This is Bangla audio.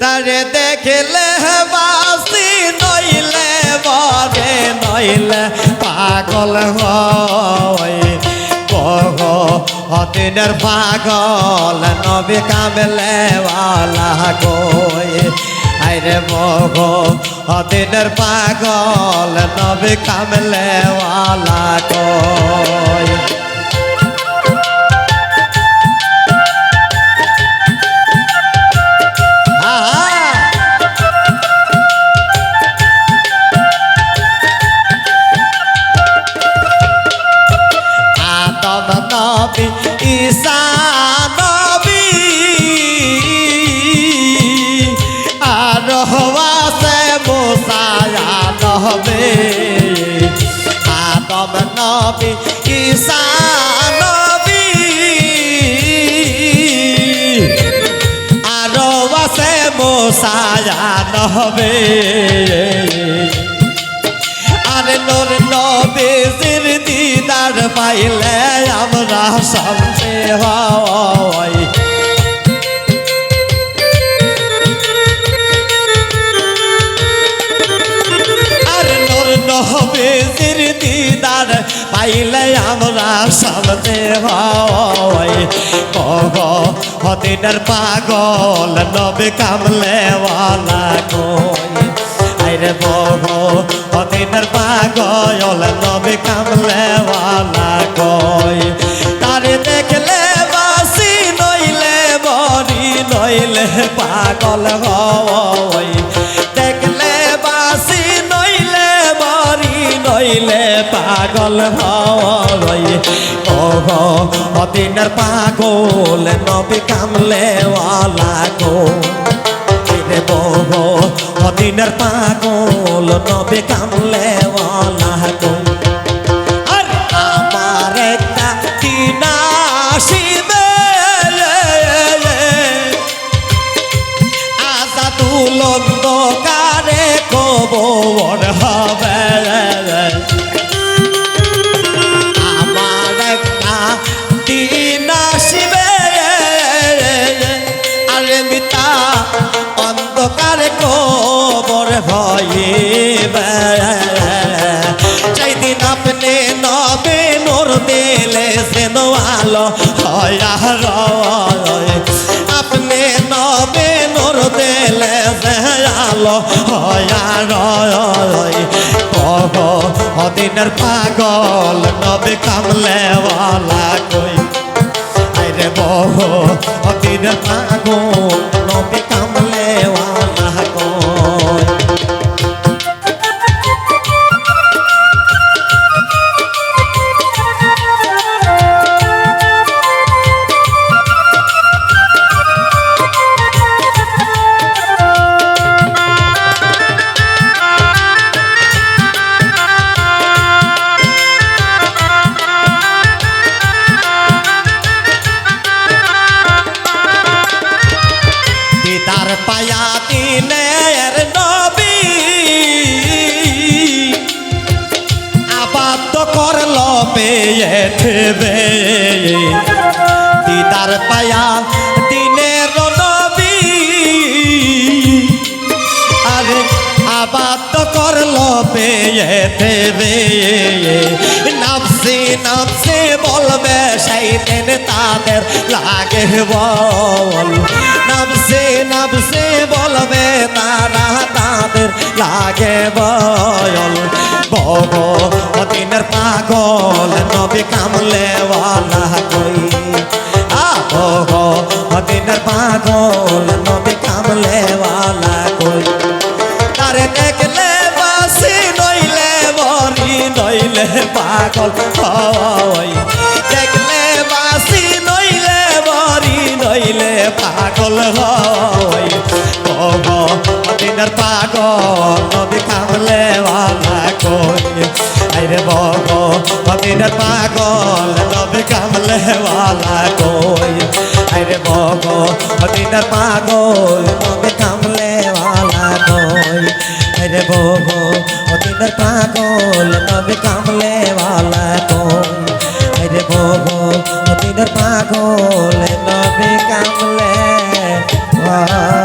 তারে দেখলে বাসি নইলে বরে নইলে পাগল হয় দিনের পাগল নবী কামলে ওয়ালা কই আইরে মগ দিনের পাগল নবী কামলে ওয়ালা কই ঈসা নবী আর হওয়াছে মুসা নবী আদম নবী ঈসা নবী আর হওয়াছে মুসা নবী আরে নূর নবীর দিদার পাইলে আমরা শান্তি হই আরে নূর নবীর দিদার পাইলে আমরা শান্তি হই দিনের পাগল নবী কামলে ওয়ালা কই আইরে দিনের পাগল নবী কামলে ওয়ালা কই তারে দেখলে বাসি নইলে বরি নইলে পাগল হই দেখলে বাসি নইলে বরি নইলে পাগল হই দিনের পাগল নবী কামলে ওয়ালা কই দিনের পাগল নবী কামলে ওয়ালা কই আর আমার একটা দিন আসিবে আজাদুল অন্ধকারে কবর হবে আমার একটা দিন আসিবে আরে মিতা অন্ধকারে কবর হইবে যেদিন আপনি নবে নূর দিলে যেন আলো হয় আপনি নবে নূর দিলে যে আলো হয় দিনের পাগল নবী কামলে ওয়ালা কই আইরে দিনের পাগল নবী কামলে ওয়ালা কই তার পায়া দিনের নবী আবাদ করল পেয়েছে দিদার পায়া দিনের নবী আরে আবাদ করল পেয়েছে নাফসি নাফসি বলবে সেই দিন তাদের লাগে বল নাফসি নাফসি বলবে তারা তাদের লাগে বল দিনের পাগল নবী কামলে ওয়ালা কই দিনের পাগল নবী কামলে ওয়ালা কই তারে দেখলে বাসি নইলে বরি নইলে পাগল হই দেখলে বাসি নইলে বরি নইলে পাগল হই দিনের পাগল নবী কামলে ওয়ালা কই আইরে দিনের পাগল নবী কামলে ওয়ালা কই আইরে দিনের পাগল নবী কামলে ওয়ালা কই আইরে দিনের পাগল নবী কামলে ওয়ালা কই আইরে দিনের পাগল নবী কামলে ওয়ালা